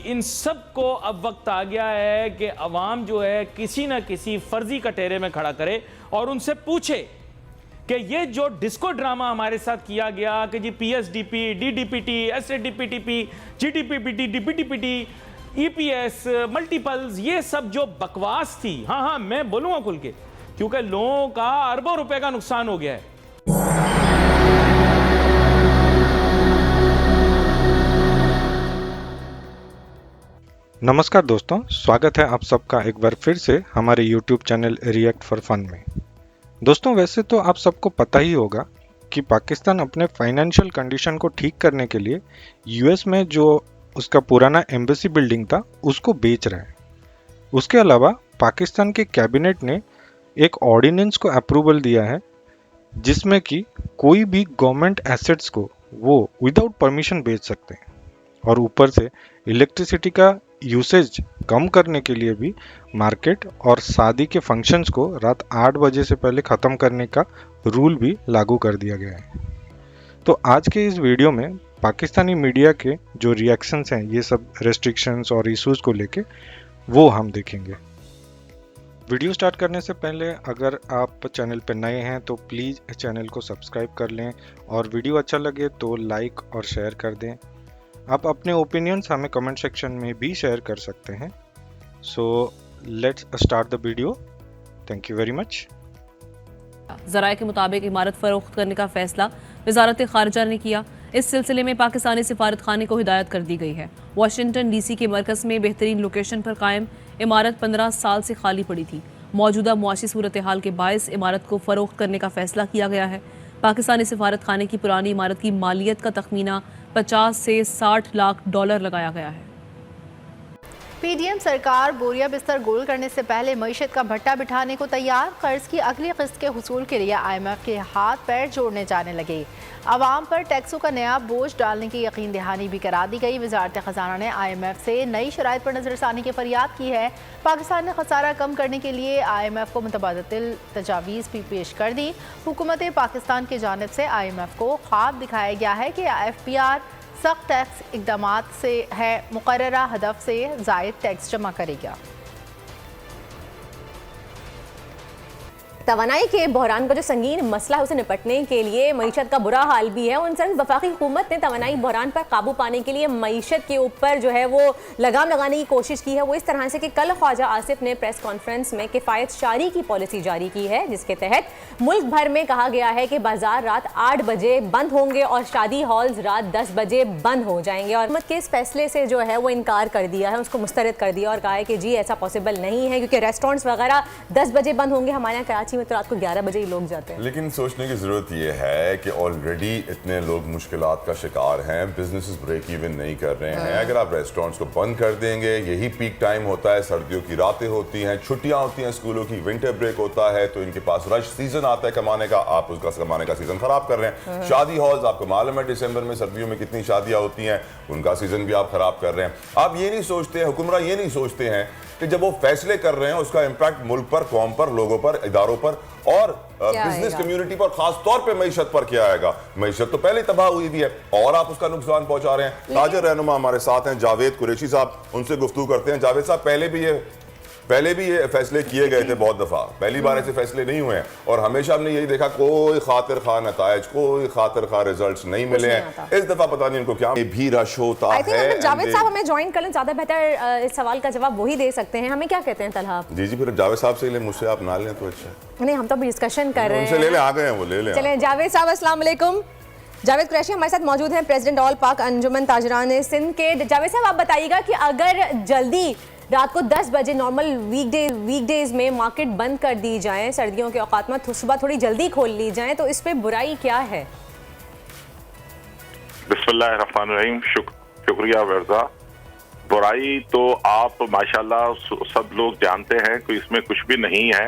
इन सब को अब वक्त आ गया है कि अवाम जो है किसी ना किसी फर्जी कटहरे में खड़ा करे और उनसे पूछे कि ये जो डिस्को ड्रामा हमारे साथ किया गया कि जी पीएसडीपी, डीडीपीटी, एसएडीपीटीपी, जीडीपीपीटी, डीपीटीपीटी, ईपीएस, मल्टीपल्स, ये सब जो बकवास थी, हाँ मैं बोलूंगा खुल के, क्योंकि लोगों का अरबों रुपए का नुकसान हो गया है। नमस्कार दोस्तों, स्वागत है आप सबका एक बार फिर से हमारे YouTube channel React for Fun में। दोस्तों, वैसे तो आप सबको पता ही होगा कि पाकिस्तान अपने फाइनेंशियल कंडीशन को ठीक करने के लिए यूएस में जो उसका पुराना एम्बेसी बिल्डिंग था उसको बेच रहा है। उसके अलावा पाकिस्तान के कैबिनेट ने एक ऑर्डिनेंस को अप्रूवल दिया है जिसमें कि कोई भी गवर्नमेंट एसेट्स को वो विदाउट परमिशन बेच सकते हैं, और ऊपर से इलेक्ट्रिसिटी का यूसेज कम करने के लिए भी मार्केट और शादी के फंक्शंस को रात 8 बजे से पहले ख़त्म करने का रूल भी लागू कर दिया गया है। तो आज के इस वीडियो में पाकिस्तानी मीडिया के जो रिएक्शंस हैं ये सब रेस्ट्रिक्शंस और इश्यूज को लेके वो हम देखेंगे। वीडियो स्टार्ट करने से पहले अगर आप चैनल पर नए हैं तो प्लीज़ चैनल को सब्सक्राइब कर लें, और वीडियो अच्छा लगे तो लाइक और शेयर कर दें। आप अपने ओपिनियंस हमें कमेंट सेक्शन में भी शेयर कर सकते हैं। So let's start the video. Thank you very much. ज़राए के मुताबिक इमारत फरोख्त करने का फैसला वजारत खारजा ने किया। इस सिलसिले में पाकिस्तानी सिफारत खाने को हिदायत कर दी गई है। वाशिंगटन डीसी के मरकज़ में बेहतरीन लोकेशन पर कायम इमारत 15 साल से खाली पड़ी थी। मौजूदा मुआशी सूरत हाल के बायस इमारत को फरोख्त करने का फैसला किया गया है। पाकिस्तानी सिफारत खाने की पुरानी इमारत की मालियत का तखमीना 50 से 60 लाख डॉलर लगाया गया है। पीडीएम सरकार बोरिया बिस्तर गोल करने से पहले मईशत का भट्टा बिठाने को तैयार। कर्ज की अगली किस्त के हुसूल के लिए IMF के हाथ पैर जोड़ने जाने लगे। आवाम पर टैक्सों का नया बोझ डालने की यकीन दहानी भी करा दी गई। वजारत खजाना ने IMF से नई शराइत पर नजरसानी की फरियाद की है। पाकिस्तान ने खसारा कम करने के लिए IMF को मुतबादिल तजावीज़ भी पेश कर दी। हुकूमत पाकिस्तान की जानिब से IMF को ख्वाब दिखाया गया है कि FPR सख्त टैक्स इकदामात से है मुकर्ररा हदफ से ज़ायद टैक्स जमा करेगा। तवानाई के बहरान का जो संगीन मसला है उसे निपटने के लिए मईशत का बुरा हाल भी है। उनसे वफाकी हुकूमत ने तवानाई बहरान पर काबू पाने के लिए मईशत के ऊपर जो है वो लगाम लगाने की कोशिश की है। वो इस तरह से कि कल ख्वाजा आसिफ ने प्रेस कॉन्फ्रेंस में किफ़ायत शारी की पॉलिसी जारी की है, जिसके तहत मुल्क भर में कहा गया है कि बाजार रात 8 बजे बंद होंगे और शादी हॉल्स रात 10 बजे बंद हो जाएंगे। और हुकूमत के इस फैसले से जो है वो इनकार कर दिया है, उसको मुस्तरद कर दिया और कहा है कि जी ऐसा पॉसिबल नहीं है, क्योंकि रेस्टोरेंट्स वगैरह 10 बजे बंद होंगे। हमारे यहाँ कराची में तो रात को 11 बजे ही लोग जाते हैं। लेकिन सोचने की ज़रूरत यह है कि ऑलरेडी इतने लोग मुश्किलात का शिकार हैं, बिजनेसेस ब्रेक इवन नहीं कर रहे हैं। अगर आप रेस्टोरेंट्स को बंद कर देंगे, यही पीक टाइम होता है, सर्दियों की रातें होती हैं, छुट्टियां होती हैं स्कूलों की, विंटर ब्रेक होता है, तो इनके पास रश सीजन आता है कमाने का, आप उसका कमाने का सीजन खराब कर रहे हैं। शादी हॉल्स, आपको मालूम है दिसंबर में सर्दियों में कितनी शादियां होती हैं, उनका सीजन भी आप खराब कर रहे हैं। आप ये नहीं सोचते हैं, हुक्मरान ये नहीं सोचते हैं कि जब वो फैसले कर रहे हैं उसका इंपैक्ट मुल्क पर, कौम पर, लोगों पर, इदारों पर और बिजनेस कम्युनिटी पर, खास तौर पे मईशत पर क्या आएगा। मईशत तो पहले तबाह हुई भी है और आप उसका नुकसान पहुंचा रहे हैं। ताजर रहनुमा हमारे साथ हैं जावेद कुरैशी साहब, उनसे गुफ्तगू करते हैं। जावेद साहब, पहले भी ये फैसले किए गए थे बहुत दफा, पहली बार ऐसे फैसले नहीं हुए हैं और हमेशा हमने यही देखा कोई खातिर खा नतायज, कोई खातिर खा रिजल्ट्स नहीं मिले हैं। इस दफा पता नहीं इनको क्या भी रश होता है। जावेद साहब हमें ज्वाइन कर लें, ज्यादा बेहतर इस सवाल का जवाब वही दे सकते हैं। हमें क्या कहते हैं तलहा? जी फिर जावेद साहब से ले, मुझसे आप ना लें तो अच्छा नहीं, हम तो अभी डिस्कशन कर रहे हैं। उनसे ले लें, आ गए हैं वो, ले लें। चलें जावेद साहब, अस्सलाम वालेकुम। जावेद कुरैशी हमारे साथ मौजूद हैं, प्रेसिडेंट ऑल पाक अंजुमन ताजरान सिंध के। जावेद साहब, आप बताइएगा कि अगर जल्दी रात को 10 बजे नॉर्मल वीकडेज में मार्केट बंद कर दी जाए, सर्दियों के औकात में सुबह थोड़ी जल्दी खोल ली जाए, तो इस पे बुराई क्या है? बिस्मिल्लाहिर्रहमानिर्रहीम। शुक्रिया वर्जा। बुराई तो आप माशाल्लाह सब लोग जानते हैं कि इसमें कुछ भी नहीं है,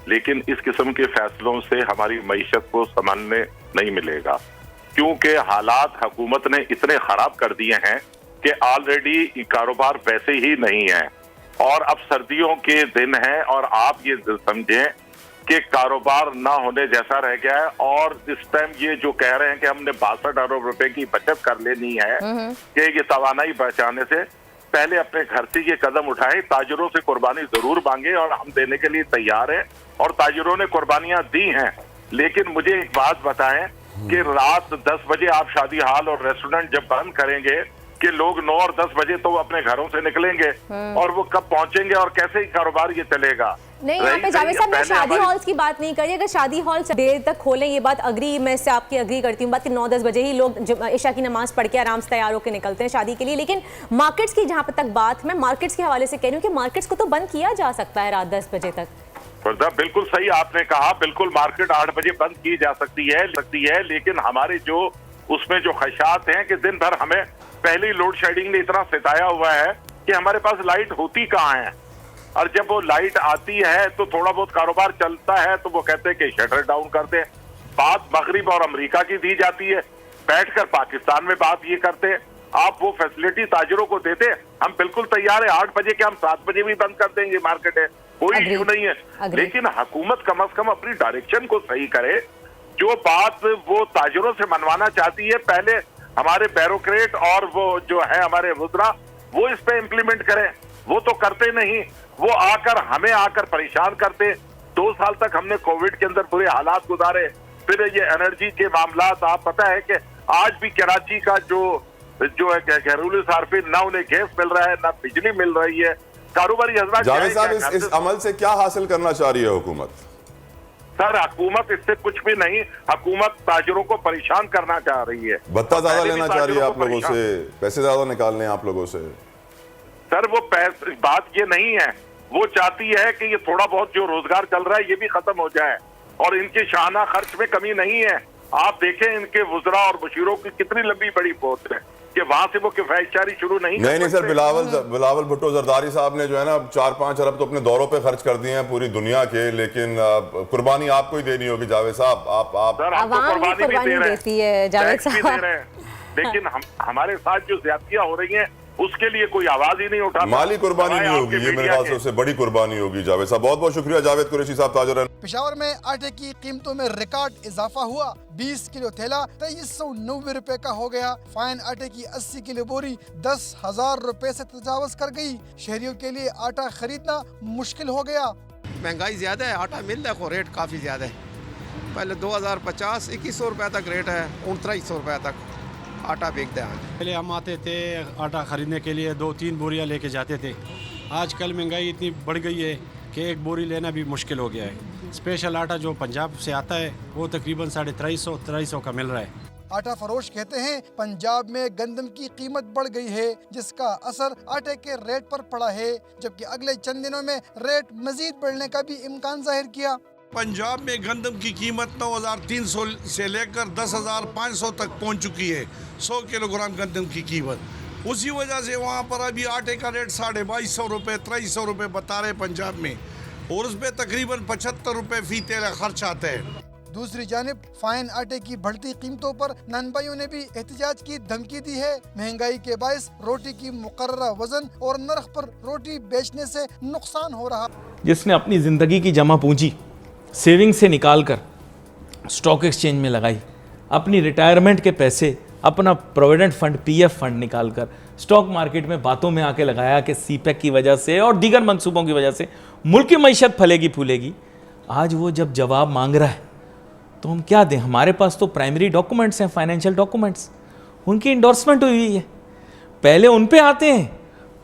लेकिन इस किस्म के फैसलों से हमारी मईशत को संभालने नहीं मिलेगा, क्योंकि हालात हुकूमत ने इतने खराब कर दिए हैं कि ऑलरेडी कारोबार वैसे ही नहीं है और अब सर्दियों के दिन हैं और आप ये समझें कि कारोबार ना होने जैसा रह गया है। और इस टाइम ये जो कह रहे हैं कि हमने 62 अरब रुपए की बचत कर लेनी है कि ये तवानाई बचाने से, पहले अपने घर से ये कदम उठाएं, ताजिरों से कुर्बानी जरूर मांगे और हम देने के लिए तैयार हैं और ताजिरों ने कुर्बानियां दी हैं। लेकिन मुझे एक बात बताएं कि रात 10 बजे आप शादी हॉल और रेस्टोरेंट जब बंद करेंगे कि लोग 9 और 10 बजे तो अपने घरों से निकलेंगे और वो कब पहुंचेंगे और कैसे ही कारोबार ये चलेगा। नहीं, यहाँ पे जावेद साहब मैं शादी हॉल्स की बात नहीं करी। अगर शादी हॉल देर तक खोलें, ये बात अग्री, मैं इससे आपकी अग्री करती हूँ बात कि 9-10 बजे ही लोग ईशा की नमाज पढ़ के आराम से तैयार होकर निकलते हैं शादी के लिए। लेकिन मार्केट्स की जहाँ तक बात, मैं मार्केट्स के हवाले से कह रही हूँ कि मार्केट्स को तो बंद किया जा सकता है रात 10 बजे तक। बिल्कुल सही आपने कहा, बिल्कुल मार्केट 8 बजे बंद की जा सकती है, लेकिन हमारे जो उसमें जो खदशात हैं कि दिन भर हमें पहले ही लोड शेडिंग ने इतना सताया हुआ है कि हमारे पास लाइट होती कहाँ है, और जब वो लाइट आती है तो थोड़ा बहुत कारोबार चलता है तो वो कहते हैं कि शटर डाउन कर दे। बात मगरिब और अमेरिका की दी जाती है, बैठकर पाकिस्तान में बात ये करते हैं। आप वो फैसिलिटी ताजिरों को देते, हम बिल्कुल तैयार है 8 बजे के, हम 7 बजे भी बंद कर देंगे मार्केट है, कोई इशू नहीं है। लेकिन हुकूमत कम से कम अपनी डायरेक्शन को सही करे। जो बात वो ताजिरों से मनवाना चाहती है, पहले हमारे ब्यूरोक्रेट और वो जो है हमारे वुज़रा वो इस पे इम्प्लीमेंट करें। वो तो करते नहीं, वो हमें आकर परेशान करते। 2 साल तक हमने कोविड के अंदर बुरे हालात गुजारे, फिर ये एनर्जी के मामलात, आप पता है कि आज भी कराची का जो है घरेलू सार्फिन, ना उन्हें गैस मिल रहा है, ना बिजली मिल रही है। कारोबारी हजरात, जावेद साहब इस अमल से क्या हासिल करना चाह रही है हुकूमत? सर हुकूमत इससे कुछ भी नहीं, हुकूमत ताजिरों को परेशान करना चाह रही है, भत्ता ज्यादा लेना चाह रही है आप लोगों से, पैसे ज्यादा निकालने हैं आप लोगों से। सर वो बात ये नहीं है, वो चाहती है कि ये थोड़ा बहुत जो रोजगार चल रहा है ये भी खत्म हो जाए और इनके शाहाना खर्च में कमी नहीं है। आप देखें इनके वुज़रा और मुशीरों की कितनी लंबी बड़ी पोस्ट है कि वहां से वो किफायतशारी शुरू नहीं सर, बिलावल भुट्टो जरदारी साहब ने जो है ना 4-5 अरब तो अपने दौरों पे खर्च कर दिए हैं पूरी दुनिया के, लेकिन कुर्बानी आपको ही देनी होगी जावेद साहब। आप कुर्बानी देती है जावेद साहब, लेकिन हमारे साथ जो ज्यादतियां हो रही हैं उसके लिए कोई आवाज ही नहीं उठा। माली कुर्बानी नहीं होगी, ये मेरे ख्याल से उससे बड़ी कुर्बानी होगी। जावेद साहब बहुत बहुत शुक्रिया। जावेद कुरैशी साहब, ताजर। पेशावर में आटे की कीमतों में रिकॉर्ड इजाफा हुआ, 20 किलो थैला 2390 रुपए का हो गया। फाइन आटे की 80 किलो बोरी 10,000 रुपए से तजावज कर गई। शहरियों के लिए आटा खरीदना मुश्किल हो गया। महंगाई ज्यादा है, आटा मिल रहा है, रेट काफी ज्यादा है। पहले 2050 2100 रुपए तक रेट है, 2300 रुपए तक आटा बिकता है। पहले हम आते थे आटा खरीदने के लिए 2-3 बोरियां लेके जाते थे। आजकल महंगाई इतनी बढ़ गई है कि एक बोरी लेना भी मुश्किल हो गया है। स्पेशल आटा जो पंजाब से आता है वो तकरीबन 250-350 का मिल रहा है। आटा फरोश कहते हैं पंजाब में गंदम की कीमत बढ़ गई है, जिसका असर आटे के रेट पर पड़ा है, जबकि अगले चंद दिनों में रेट मजीद बढ़ने का भी इम्कान जाहिर किया। पंजाब में गंदम की कीमत 9,300 से लेकर 10,500 तक पहुंच चुकी है, 100 किलोग्राम गंदम की कीमत। उसी वजह से वहां पर अभी आटे का रेट 2,250 रुपये 300 रुपये बता रहे पंजाब में, और उस पर तकरीबन 75 रुपये फी तेल खर्च आता है। दूसरी जानिब फाइन आटे की बढ़ती कीमतों पर नानबाइयों ने भी एहतजाज की धमकी दी है। महंगाई के बायस रोटी की मुकर्ररा वजन और नर्ख पर रोटी बेचने से नुकसान हो रहा। जिसने अपनी ज़िंदगी की जमा पूंजी सेविंग से निकाल कर स्टॉक एक्सचेंज में लगाई, अपनी रिटायरमेंट के पैसे अपना प्रोविडेंट फंड पीएफ फंड निकाल कर स्टॉक मार्केट में बातों में आके लगाया कि सीपेक की वजह से और दीगर मंसूबों की वजह से मुल्क की मईशत फलेगी फूलेगी, आज वो जब जवाब मांग रहा है तो हम क्या दें? हमारे पास तो प्राइमरी डॉक्यूमेंट्स हैं, फाइनेंशियल डॉक्यूमेंट्स, उनकी इंडोर्समेंट हुई हुई है। पहले उन पे आते हैं,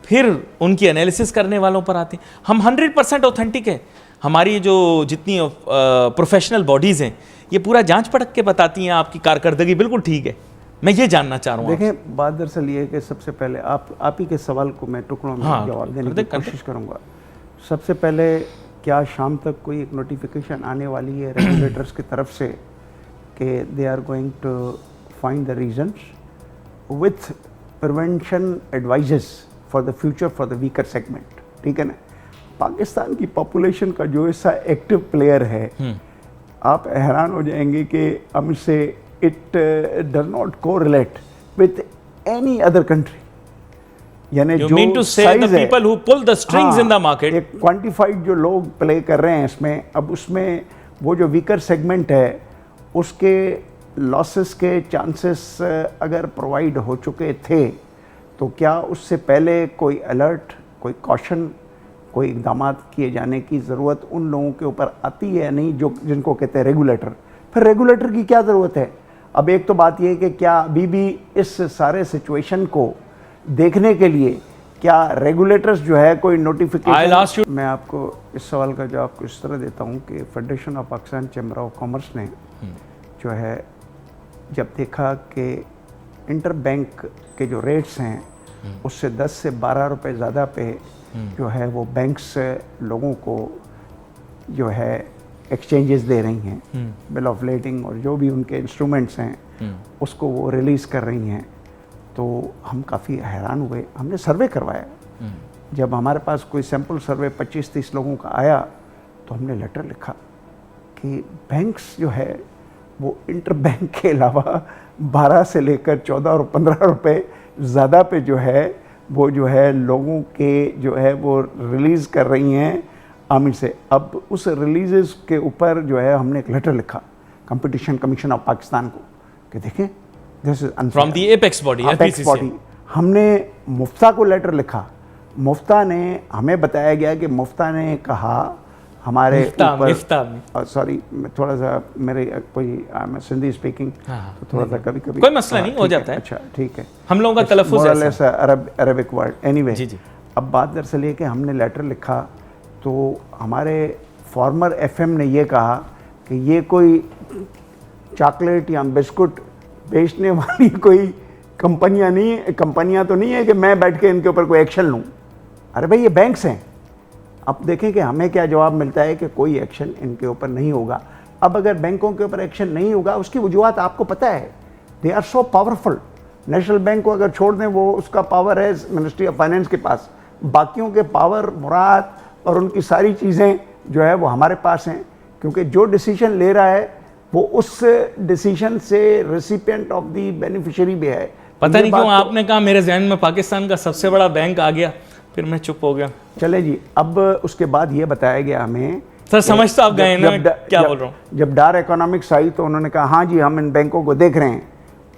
फिर उनकी एनालिसिस करने वालों पर आते हैं। हम 100% ऑथेंटिक है। हमारी जो जितनी प्रोफेशनल बॉडीज़ हैं ये पूरा जांच पड़क के बताती हैं आपकी कारकर्दगी बिल्कुल ठीक है। मैं ये जानना चाह रहा हूँ। देखें, बात दरअसल ये है कि सबसे पहले आप ही के सवाल को मैं टुकड़ों में जवाब देने की कोशिश करूँगा। सबसे पहले, क्या शाम तक कोई एक नोटिफिकेशन आने वाली है रेगुलेटर्स की तरफ से कि they are going to find the reasons with prevention advices for the future for the weaker segment, ठीक है ना? पाकिस्तान की पॉपुलेशन का जो ऐसा एक्टिव प्लेयर है, आप हैरान हो जाएंगे कि हमसे it does not correlate with any other country. यानी जो साइज है, people who pull the strings in the market, एक क्वांटिफाइड जो लोग प्ले कर रहे हैं इसमें, अब उसमें वो जो वीकर सेगमेंट है उसके लॉसेस के चांसेस अगर प्रोवाइड हो चुके थे तो क्या उससे पहले कोई अलर्ट, कोई कॉशन, कोई इकदाम किए जाने की ज़रूरत उन लोगों के ऊपर आती है नहीं जो जिनको कहते हैं रेगुलेटर? फिर रेगुलेटर की क्या ज़रूरत है? अब एक तो बात यह है कि क्या अभी भी इस सारे सिचुएशन को देखने के लिए क्या रेगुलेटर्स जो है कोई नोटिफिकेशन? मैं आपको इस सवाल का जवाब आपको इस तरह देता हूँ कि federation of Pakistan chamber of commerce ने जो है जब देखा कि इंटर बैंक के जो रेट्स हैं उससे 10 से 12 रुपए ज़्यादा पे जो है वो बैंक्स लोगों को जो है एक्सचेंजेस दे रही हैं, बिल ऑफ लेडिंग और जो भी उनके इंस्ट्रूमेंट्स हैं उसको वो रिलीज़ कर रही हैं, तो हम काफ़ी हैरान हुए। हमने सर्वे करवाया। जब हमारे पास कोई सैम्पल सर्वे 25-30 लोगों का आया तो हमने लेटर लिखा कि बैंक्स जो है वो इंटर बैंक के अलावा 12 से लेकर 14 और 15 रुपए ज़्यादा पे जो है वो जो है लोगों के जो है वो रिलीज़ कर रही हैं आमिर से। अब उस रिलीज़ के ऊपर जो है हमने एक लेटर लिखा कंपटीशन कमीशन ऑफ पाकिस्तान को कि देखें this is from the apex body. हमने मुफ्ता को लेटर लिखा। मुफ्ता ने हमें बताया गया कि मुफ्ता ने कहा हमारे ऊपर, सॉरी थोड़ा सा मेरे कोई सिंधी स्पीकिंग तो थोड़ा सा कभी कभी कोई मसला नहीं, हो जाता है। अच्छा ठीक है, हम लोगों का तलफ़ुज़ है अरबिक वर्ड एनीवे। अब बात दरअसल ये कि हमने लेटर लिखा तो हमारे फॉर्मर एफएम ने ये कहा कि ये कोई चॉकलेट या बिस्कुट बेचने वाली कोई कंपनियां नहीं है, कंपनियां तो नहीं है कि मैं बैठ के इनके ऊपर कोई एक्शन लूँ। अरे भाई ये बैंक्स हैं। अब देखें कि हमें क्या जवाब मिलता है कि कोई एक्शन इनके ऊपर नहीं होगा। अब अगर बैंकों के ऊपर एक्शन नहीं होगा उसकी वजूहत आपको पता है, they are so powerful. National bank को अगर छोड़ दें वो उसका पावर है मिनिस्ट्री ऑफ फाइनेंस के पास, बाकियों के पावर मुराद और उनकी सारी चीज़ें जो है वो हमारे पास हैं, क्योंकि जो डिसीजन ले रहा है वो उस डिसीजन से रेसिपिएंट ऑफ द बेनिफिशियरी भी है। पता नहीं क्यों आपने कहा मेरे जहन में पाकिस्तान का सबसे बड़ा बैंक आ गया, फिर मैं चुप हो गया। चले जी, अब उसके बाद ये बताया गया हमें, सर समझ तो आप गए ना क्या बोल रहा हूँ। जब डार इकोनॉमिक्स आई तो उन्होंने कहा हाँ जी हम इन बैंकों को देख रहे हैं।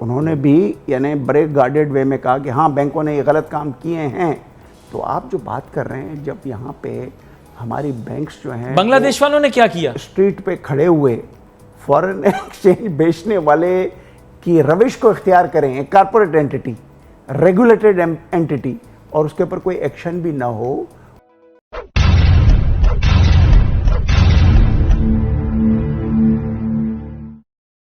उन्होंने भी यानी ब्रेक गार्डेड वे में कहा कि हाँ बैंकों ने ये गलत काम किए हैं। तो आप जो बात कर रहे हैं, जब यहाँ पे हमारी बैंक्स जो हैं, बांग्लादेश वालों ने क्या किया, स्ट्रीट पे खड़े हुए फॉरेन एक्सचेंज बेचने वाले की रविश को इख्तियार करें, एक कारपोरेट एंटिटी, रेगुलेटेड एंटिटी, और उसके ऊपर कोई एक्शन भी ना हो,